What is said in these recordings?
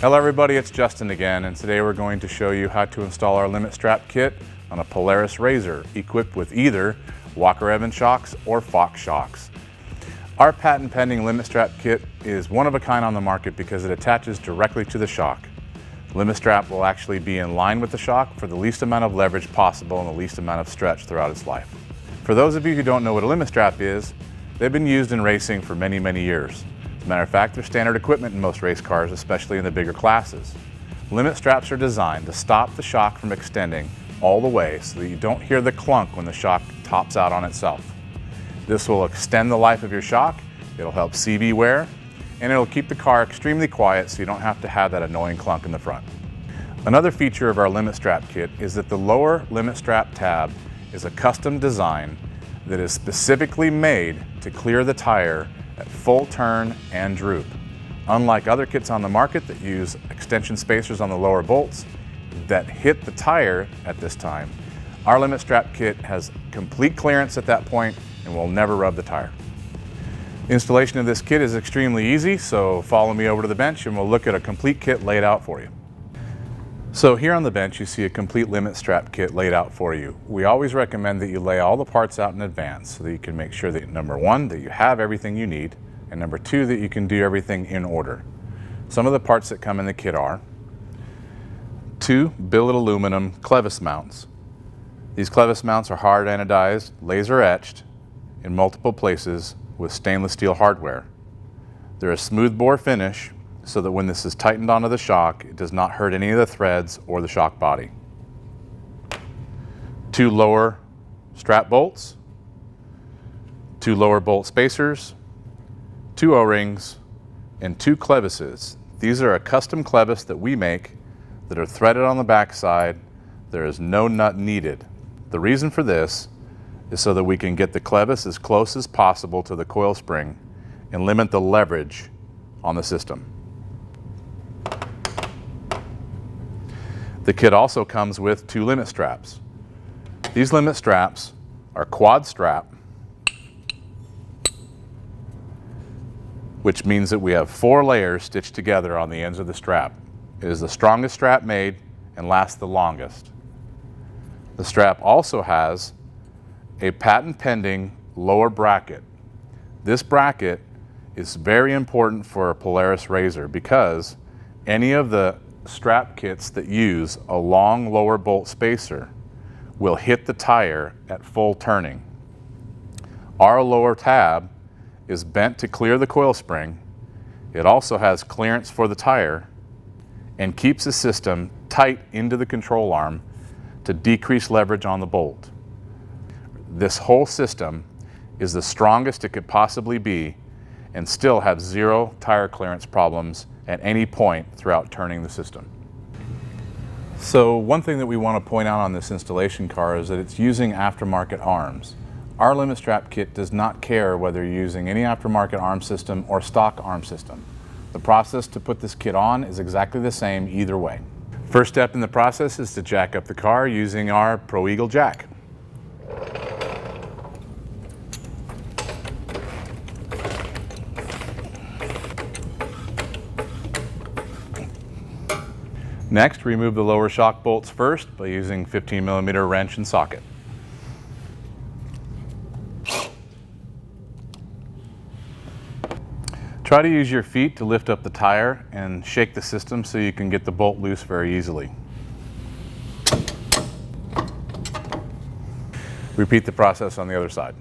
Hello everybody, it's Justin again, and today we're going to show you how to install our limit strap kit on a Polaris RZR equipped with either Walker Evans shocks or Fox shocks. Our patent pending limit strap kit is one of a kind on the market because it attaches directly to the shock. The limit strap will actually be in line with the shock for the least amount of leverage possible and the least amount of stretch throughout its life. For those of you who don't know what a limit strap is, they've been used in racing for many, many years. As a matter of fact, they're standard equipment in most race cars, especially in the bigger classes. Limit straps are designed to stop the shock from extending all the way so that you don't hear the clunk when the shock tops out on itself. This will extend the life of your shock, it'll help CV wear, and it'll keep the car extremely quiet so you don't have to have that annoying clunk in the front. Another feature of our limit strap kit is that the lower limit strap tab is a custom design that is specifically made to clear the tire at full turn and droop. Unlike other kits on the market that use extension spacers on the lower bolts that hit the tire at this time, our limit strap kit has complete clearance at that point and will never rub the tire. Installation of this kit is extremely easy, so follow me over to the bench and we'll look at a complete kit laid out for you. So here on the bench you see a complete limit strap kit laid out for you. We always recommend that you lay all the parts out in advance so that you can make sure that number one, that you have everything you need, and number two, that you can do everything in order. Some of the parts that come in the kit are 2 billet aluminum clevis mounts. These clevis mounts are hard anodized, laser etched in multiple places with stainless steel hardware. They're a smooth bore finish so that when this is tightened onto the shock, it does not hurt any of the threads or the shock body. 2 lower strap bolts, 2 lower bolt spacers, 2 O-rings, and 2 clevises. These are a custom clevis that we make that are threaded on the backside. There is no nut needed. The reason for this is so that we can get the clevis as close as possible to the coil spring and limit the leverage on the system. The kit also comes with 2 limit straps. These limit straps are quad strap, which means that we have 4 layers stitched together on the ends of the strap. It is the strongest strap made and lasts the longest. The strap also has a patent pending lower bracket. This bracket is very important for a Polaris RZR because any of the strap kits that use a long lower bolt spacer will hit the tire at full turning. Our lower tab is bent to clear the coil spring. It also has clearance for the tire and keeps the system tight into the control arm to decrease leverage on the bolt. This whole system is the strongest it could possibly be and still have 0 tire clearance problems at any point throughout turning the system. So one thing that we want to point out on this installation car is that it's using aftermarket arms. Our limit strap kit does not care whether you're using any aftermarket arm system or stock arm system. The process to put this kit on is exactly the same either way. First step in the process is to jack up the car using our Pro Eagle jack. Next, remove the lower shock bolts first by using 15mm wrench and socket. Try to use your feet to lift up the tire and shake the system so you can get the bolt loose very easily. Repeat the process on the other side.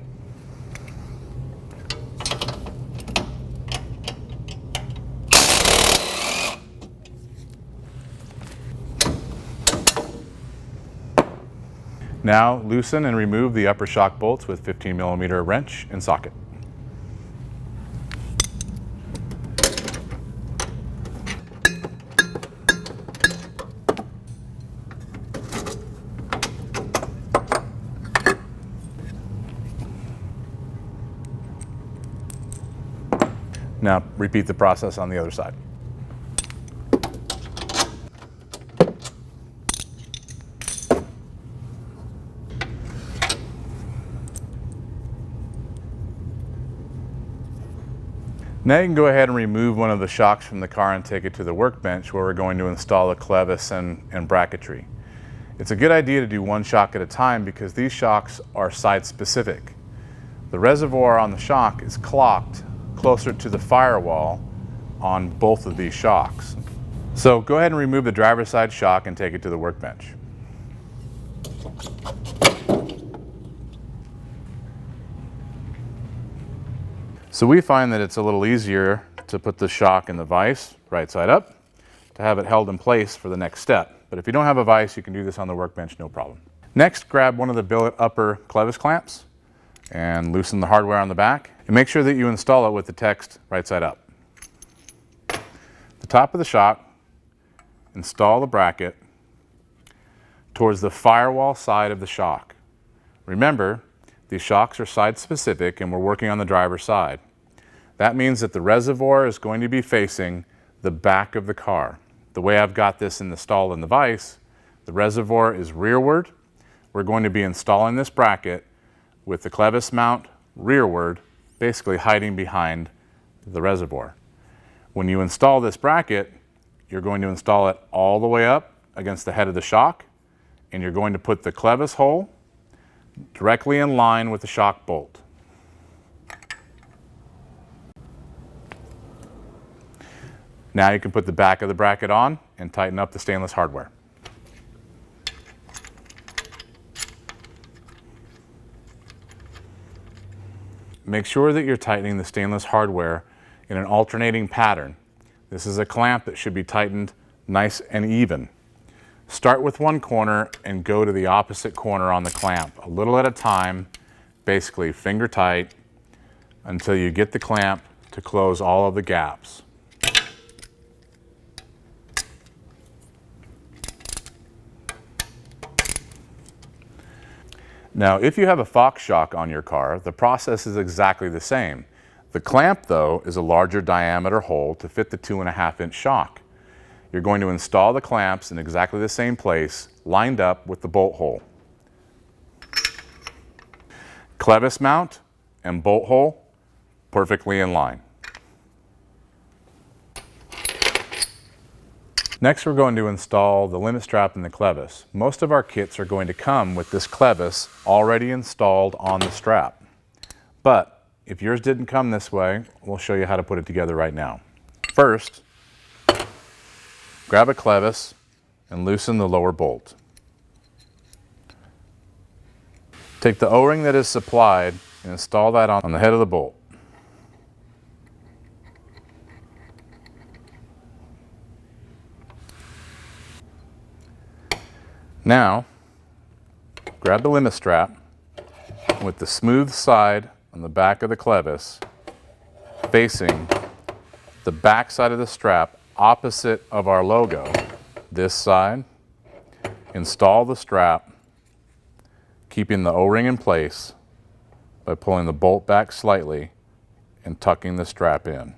Now loosen and remove the upper shock bolts with 15mm wrench and socket. Now repeat the process on the other side. Now you can go ahead and remove one of the shocks from the car and take it to the workbench where we're going to install the clevis and bracketry. It's a good idea to do one shock at a time because these shocks are side specific. The reservoir on the shock is clocked closer to the firewall on both of these shocks. So go ahead and remove the driver's side shock and take it to the workbench. So we find that it's a little easier to put the shock in the vise, right side up, to have it held in place for the next step. But if you don't have a vise, you can do this on the workbench, no problem. Next, grab one of the billet upper clevis clamps and loosen the hardware on the back. And make sure that you install it with the text right side up. The top of the shock, install the bracket towards the firewall side of the shock. Remember, these shocks are side specific and we're working on the driver's side. That means that the reservoir is going to be facing the back of the car. The way I've got this installed in the vise, the reservoir is rearward. We're going to be installing this bracket with the clevis mount rearward, basically hiding behind the reservoir. When you install this bracket, you're going to install it all the way up against the head of the shock, and you're going to put the clevis hole directly in line with the shock bolt. Now you can put the back of the bracket on and tighten up the stainless hardware. Make sure that you're tightening the stainless hardware in an alternating pattern. This is a clamp that should be tightened nice and even. Start with one corner and go to the opposite corner on the clamp, a little at a time, basically finger tight, until you get the clamp to close all of the gaps. Now, if you have a Fox shock on your car, the process is exactly the same. The clamp, though, is a larger diameter hole to fit the 2.5-inch shock. You're going to install the clamps in exactly the same place, lined up with the bolt hole. Clevis mount and bolt hole perfectly in line. Next, we're going to install the limit strap and the clevis. Most of our kits are going to come with this clevis already installed on the strap. But if yours didn't come this way, we'll show you how to put it together right now. First, grab a clevis and loosen the lower bolt. Take the O-ring that is supplied and install that on the head of the bolt. Now, grab the limit strap with the smooth side on the back of the clevis facing the back side of the strap opposite of our logo. This side, install the strap, keeping the O-ring in place by pulling the bolt back slightly and tucking the strap in.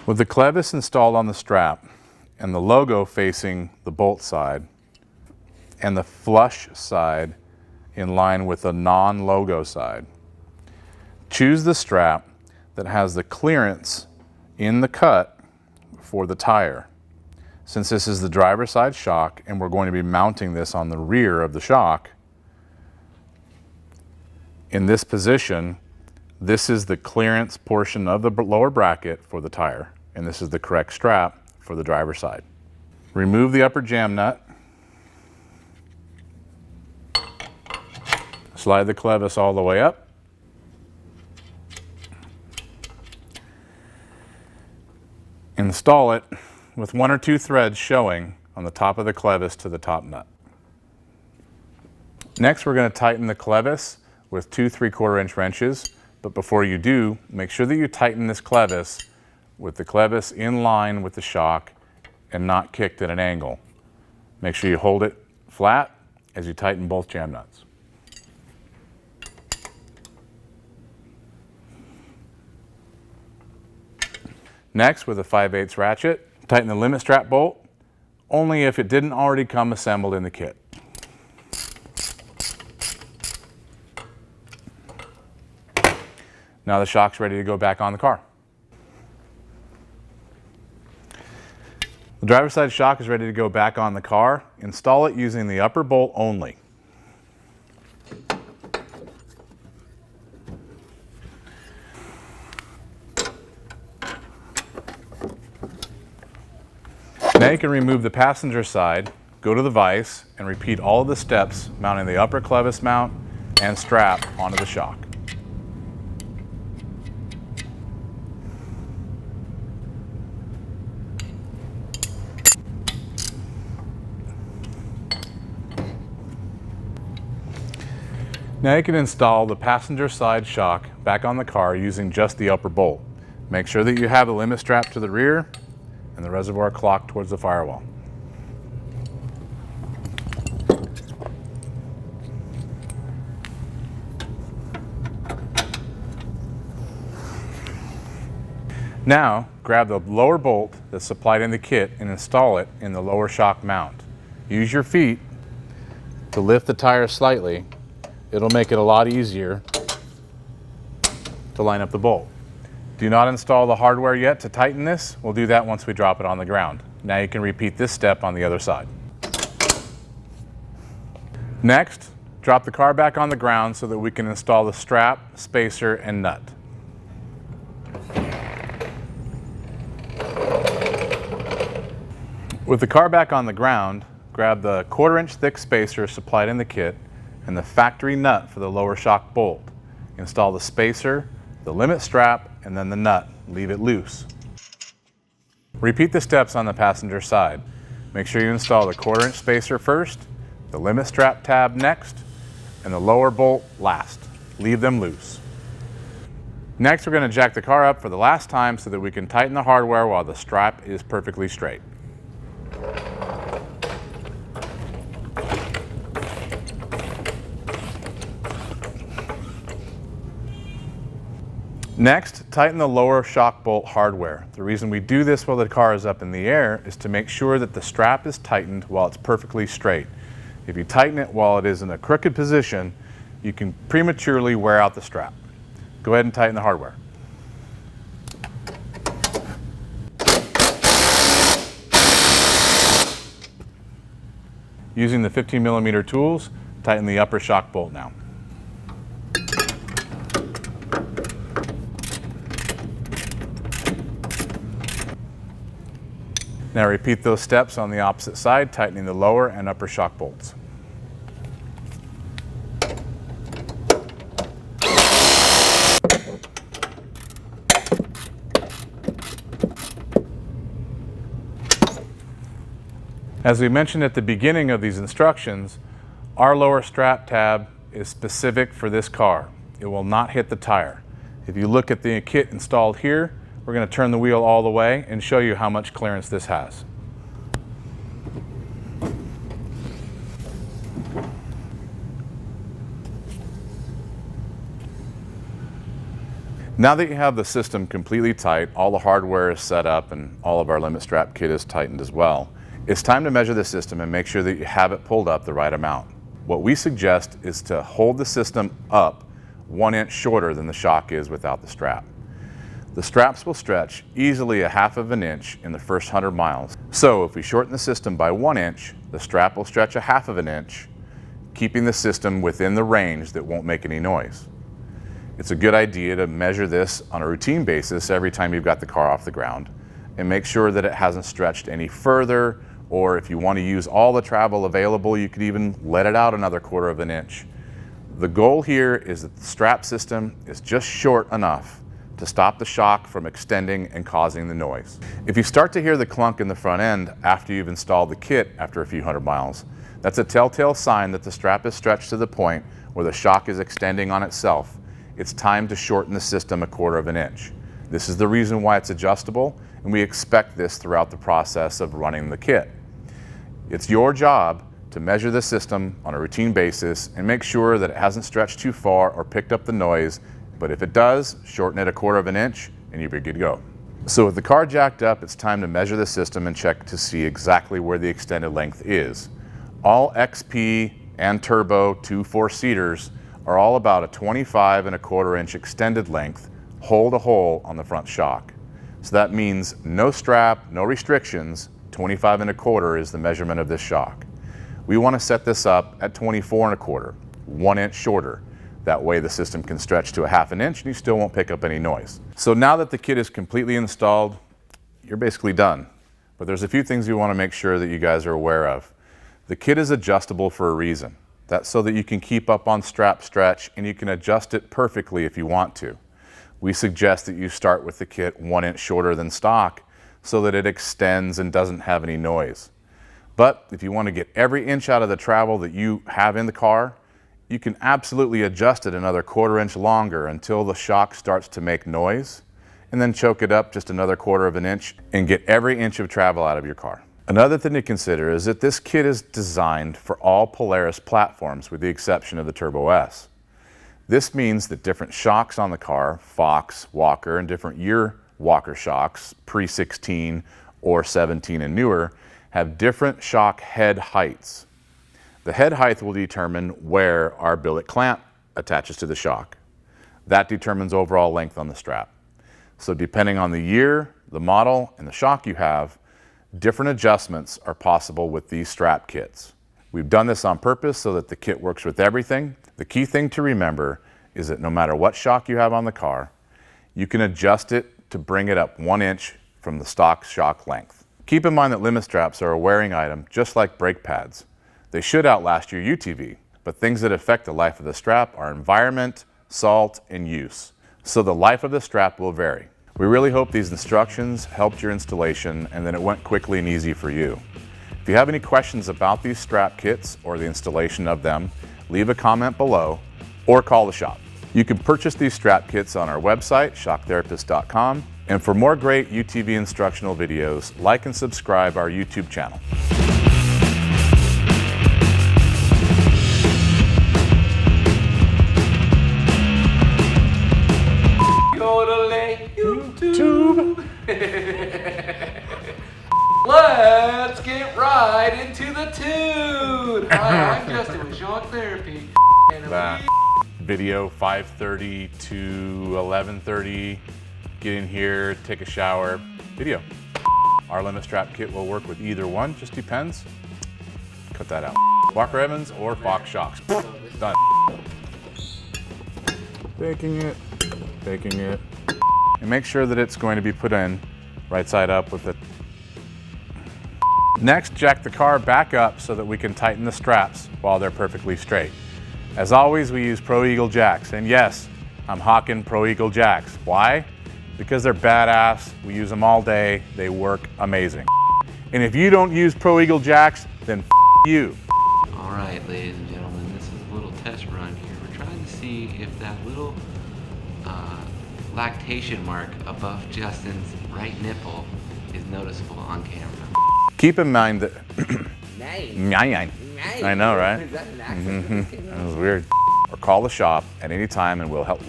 With the clevis installed on the strap and the logo facing the bolt side and the flush side in line with the non-logo side, choose the strap that has the clearance in the cut for the tire. Since this is the driver's side shock and we're going to be mounting this on the rear of the shock, in this position, this is the clearance portion of the lower bracket for the tire, and this is the correct strap for the driver's side. Remove the upper jam nut. Slide the clevis all the way up. Install it with 1 or 2 threads showing on the top of the clevis to the top nut. Next, we're going to tighten the clevis with 2 3/4-inch wrenches. But before you do, make sure that you tighten this clevis with the clevis in line with the shock and not kicked at an angle. Make sure you hold it flat as you tighten both jam nuts. Next, with a 5/8 ratchet, Tighten the limit strap bolt, only if it didn't already come assembled in the kit. Now the shock's ready to go back on the car. The driver's side shock is ready to go back on the car. Install it using the upper bolt only. Now you can remove the passenger side, go to the vise, and repeat all of the steps mounting the upper clevis mount and strap onto the shock. Now you can install the passenger side shock back on the car using just the upper bolt. Make sure that you have the limit strap to the rear and the reservoir clock towards the firewall. Now, grab the lower bolt that's supplied in the kit and install it in the lower shock mount. Use your feet to lift the tire slightly. It'll make it a lot easier to line up the bolt. Do not install the hardware yet to tighten this. We'll do that once we drop it on the ground. Now you can repeat this step on the other side. Next, drop the car back on the ground so that we can install the strap, spacer, and nut. With the car back on the ground, grab the 1/4 inch thick spacer supplied in the kit and the factory nut for the lower shock bolt. Install the spacer, the limit strap, and then the nut. Leave it loose. Repeat the steps on the passenger side. Make sure you install the 1/4 inch spacer first, the limit strap tab next, and the lower bolt last. Leave them loose. Next, we're going to jack the car up for the last time so that we can tighten the hardware while the strap is perfectly straight. Next, tighten the lower shock bolt hardware. The reason we do this while the car is up in the air is to make sure that the strap is tightened while it's perfectly straight. If you tighten it while it is in a crooked position, you can prematurely wear out the strap. Go ahead and tighten the hardware. Using the 15mm tools, tighten the upper shock bolt now. Now repeat those steps on the opposite side, tightening the lower and upper shock bolts. As we mentioned at the beginning of these instructions, our lower strap tab is specific for this car. It will not hit the tire. If you look at the kit installed here, we're going to turn the wheel all the way and show you how much clearance this has. Now that you have the system completely tight, all the hardware is set up and all of our limit strap kit is tightened as well, it's time to measure the system and make sure that you have it pulled up the right amount. What we suggest is to hold the system up 1 inch shorter than the shock is without the strap. The straps will stretch easily 1/2 inch in the first 100 miles. So if we shorten the system by 1 inch, the strap will stretch 1/2 inch, keeping the system within the range that won't make any noise. It's a good idea to measure this on a routine basis every time you've got the car off the ground and make sure that it hasn't stretched any further, or if you want to use all the travel available, you could even let it out another 1/4 inch. The goal here is that the strap system is just short enough to stop the shock from extending and causing the noise. If you start to hear the clunk in the front end after you've installed the kit after a few 100 miles, that's a telltale sign that the strap is stretched to the point where the shock is extending on itself. It's time to shorten the system 1/4 inch. This is the reason why it's adjustable, and we expect this throughout the process of running the kit. It's your job to measure the system on a routine basis and make sure that it hasn't stretched too far or picked up the noise. But if it does, shorten it 1/4 inch and you'll be good to go. So with the car jacked up, it's time to measure the system and check to see exactly where the extended length is. All XP and Turbo 2 4-seaters are all about a 25¼ inch extended length, hole to hole on the front shock. So that means no strap, no restrictions, 25¼ is the measurement of this shock. We want to set this up at 24¼ 1 inch shorter. That way the system can stretch to a ½ inch and you still won't pick up any noise. So now that the kit is completely installed, you're basically done. But there's a few things you want to make sure that you guys are aware of. The kit is adjustable for a reason. That's so that you can keep up on strap stretch and you can adjust it perfectly if you want to. We suggest that you start with the kit 1 inch shorter than stock so that it extends and doesn't have any noise. But if you want to get every inch out of the travel that you have in the car, you can absolutely adjust it another 1/4 inch longer until the shock starts to make noise, and then choke it up just another 1/4 inch and get every inch of travel out of your car. Another thing to consider is that this kit is designed for all Polaris platforms with the exception of the Turbo S. This means that different shocks on the car, Fox, Walker, and different year Walker shocks, pre-16 or 17 and newer, have different shock head heights. The head height will determine where our billet clamp attaches to the shock. That determines overall length on the strap. So depending on the year, the model, and the shock you have, different adjustments are possible with these strap kits. We've done this on purpose so that the kit works with everything. The key thing to remember is that no matter what shock you have on the car, you can adjust it to bring it up 1 inch from the stock shock length. Keep in mind that limit straps are a wearing item just like brake pads. They should outlast your UTV, but things that affect the life of the strap are environment, salt, and use. So the life of the strap will vary. We really hope these instructions helped your installation and that it went quickly and easy for you. If you have any questions about these strap kits or the installation of them, leave a comment below or call the shop. You can purchase these strap kits on our website, shocktherapist.com, and for more great UTV instructional videos, like and subscribe our YouTube channel. YouTube. Let's get right into the tune. Hi, I'm Justin with Shock Therapy. That video 5:30 to 11:30. Get in here, take a shower. Video. Our limit strap kit will work with either one. Just depends. Cut that out. Walker Evans or Fox shocks. Done. Baking it. Baking it. And make sure that it's going to be put in right side up with it. Next, jack the car back up so that we can tighten the straps while they're perfectly straight. As always, we use Pro Eagle jacks, and yes, I'm hawking Pro Eagle jacks. Why? Because they're badass, we use them all day, they work amazing. And if you don't use Pro Eagle jacks, then you. All right, ladies and gentlemen, this is a little test run here. We're trying to see if that little lactation mark above Justin's right nipple is noticeable on camera. Keep in mind that Nice. I know, right? Is that an accent? That was weird. Or call the shop at any time and we'll help.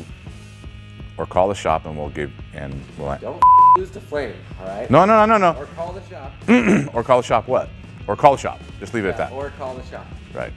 Or call the shop and we'll give Don't lose the flame, all right? No. Or call the shop. Or call the shop what? Or call the shop. Just leave it at that. Or call the shop. Right.